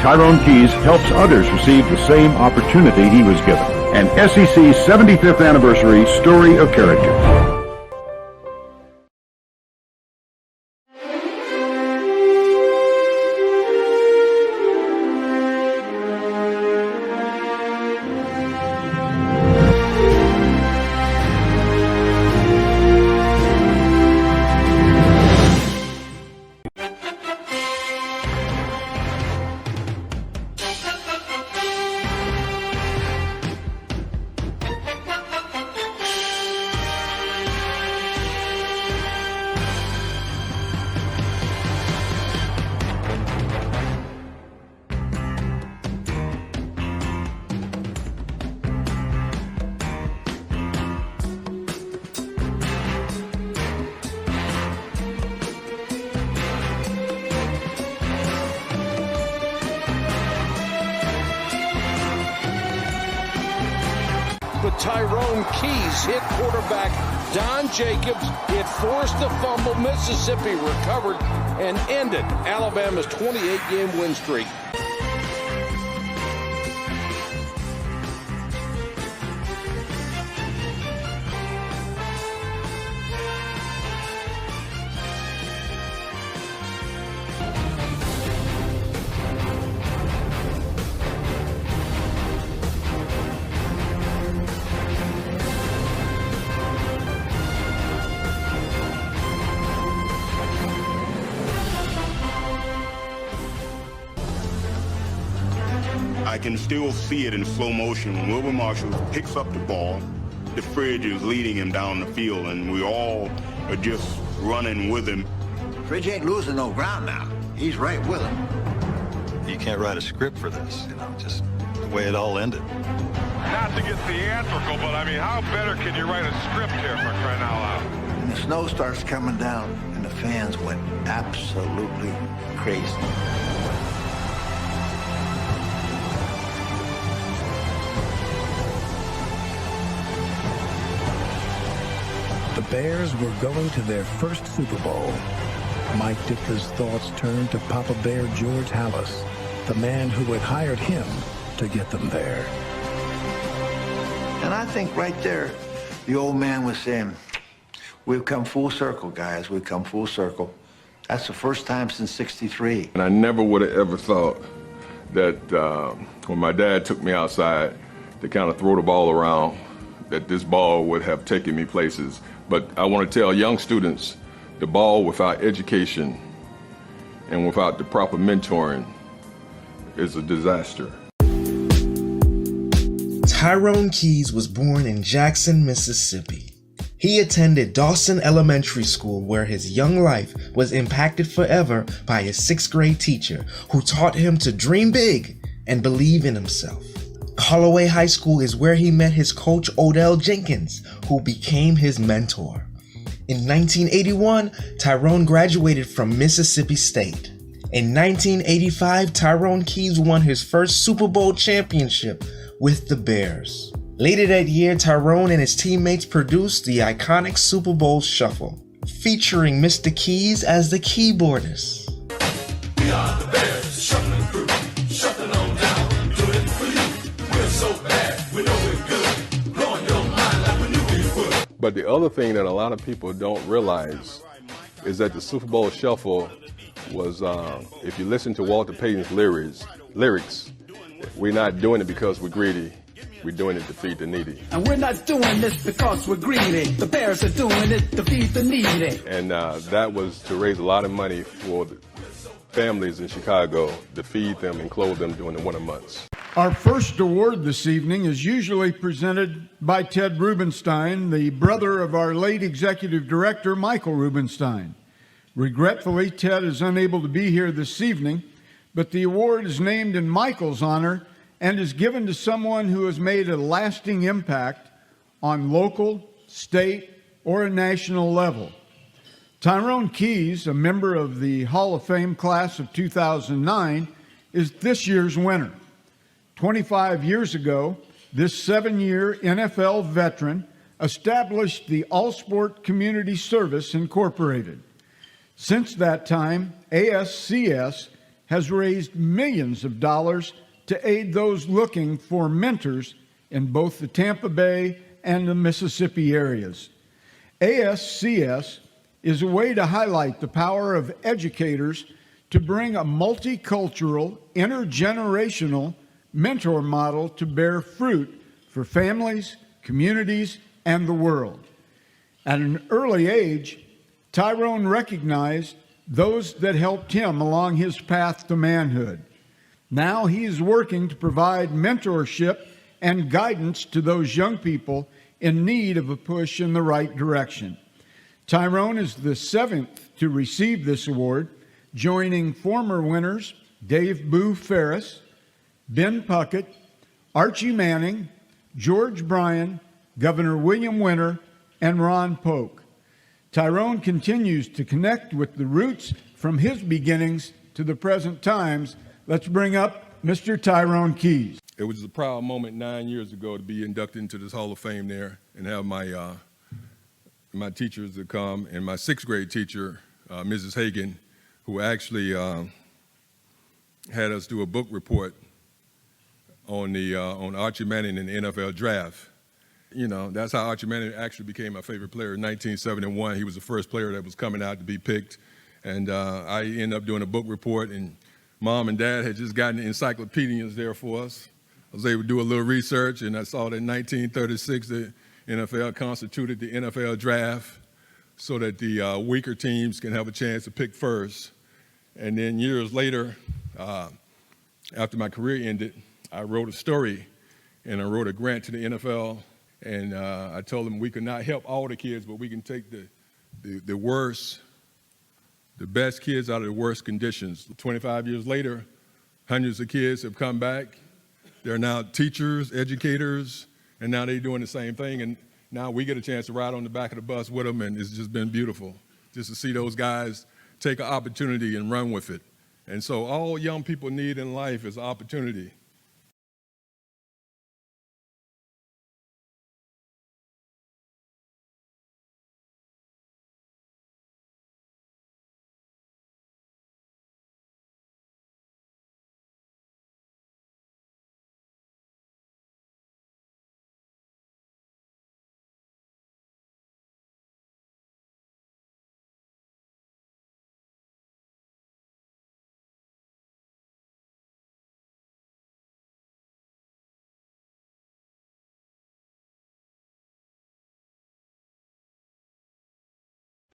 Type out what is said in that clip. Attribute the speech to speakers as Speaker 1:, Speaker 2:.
Speaker 1: Tyrone Keys helps others receive the same opportunity he was given. An SEC 75th Anniversary Story of Character.
Speaker 2: But Tyrone Keys hit quarterback Don Jacobs. It forced the fumble. Mississippi recovered and ended Alabama's 28-game win streak.
Speaker 3: I can still see it in slow motion when Wilbur Marshall picks up the ball. The Fridge is leading him down the field, and we all are just running with him.
Speaker 4: Fridge ain't losing no ground now. He's right with him.
Speaker 5: You can't write a script for this, just the way it all ended.
Speaker 6: Not to get theatrical, but I mean, how better can you write a script here for crying out loud?
Speaker 4: And the snow starts coming down, and the fans went absolutely crazy.
Speaker 7: The Bears were going to their first Super Bowl. Mike Ditka's thoughts turned to Papa Bear George Halas, the man who had hired him to get them there.
Speaker 4: And I think right there, the old man was saying, we've come full circle, guys. We've come full circle. That's the first time since '63.
Speaker 8: And I never would have ever thought that when my dad took me outside to kind of throw the ball around, that this ball would have taken me places. But I want to tell young students, the ball without education and without the proper mentoring is a disaster.
Speaker 9: Tyrone Keys was born in Jackson, Mississippi. He attended Dawson Elementary School, where his young life was impacted forever by his 6th grade teacher, who taught him to dream big and believe in himself. Holloway High School is where he met his coach Odell Jenkins, who became his mentor. In 1981, Tyrone graduated from Mississippi State. In 1985, Tyrone Keys won his first Super Bowl championship with the Bears. Later that year, Tyrone and his teammates produced the iconic Super Bowl Shuffle, featuring Mr. Keys as the keyboardist.
Speaker 10: We are the Bears, shuffling through, shuffling on down, doing it for you. We're so bad, we know we're good, blowing your mind like we knew we would.
Speaker 8: But the other thing that a lot of people don't realize is that the Super Bowl Shuffle was, if you listen to Walter Payton's lyrics, we're not doing it because we're greedy. We're doing it to feed the needy.
Speaker 11: And we're not doing this because we're greedy. The Bears are doing it to feed the needy.
Speaker 8: And that was to raise a lot of money for the families in Chicago to feed them and clothe them during the winter months.
Speaker 12: Our first award this evening is usually presented by Ted Rubenstein, the brother of our late executive director, Michael Rubenstein. Regretfully, Ted is unable to be here this evening, but the award is named in Michael's honor and is given to someone who has made a lasting impact on local, state, or a national level. Tyrone Keys, a member of the Hall of Fame class of 2009, is this year's winner. 25 years ago, this 7-year NFL veteran established the All Sport Community Service Incorporated. Since that time, ASCS has raised millions of dollars to aid those looking for mentors in both the Tampa Bay and the Mississippi areas. ASCS is a way to highlight the power of educators to bring a multicultural, intergenerational mentor model to bear fruit for families, communities, and the world. At an early age, Tyrone recognized those that helped him along his path to manhood. Now he is working to provide mentorship and guidance to those young people in need of a push in the right direction. Tyrone is the 7th to receive this award, joining former winners Dave Boo Ferris, Ben Puckett, Archie Manning, George Bryan, Governor William Winter, and Ron Polk. Tyrone continues to connect with the roots from his beginnings to the present times. Let's bring up Mr. Tyrone Keys.
Speaker 8: It was a proud moment 9 years ago to be inducted into this Hall of Fame there and have my teachers to come, and my 6th grade teacher, Mrs. Hagan, who actually had us do a book report on Archie Manning in the NFL draft. You know, that's how Archie Manning actually became my favorite player in 1971. He was the first player that was coming out to be picked, and I ended up doing a book report, and Mom and Dad had just gotten the encyclopedias there for us. I was able to do a little research, and I saw that in 1936 the NFL constituted the NFL draft so that the weaker teams can have a chance to pick first. And then years later, after my career ended, I wrote a story, and I wrote a grant to the NFL, and I told them we could not help all the kids, but we can take the worst, the best kids out of the worst conditions. 25 years later, hundreds of kids have come back. They're now teachers, educators, and now they're doing the same thing. And now we get a chance to ride on the back of the bus with them, and it's just been beautiful just to see those guys take an opportunity and run with it. And so all young people need in life is opportunity.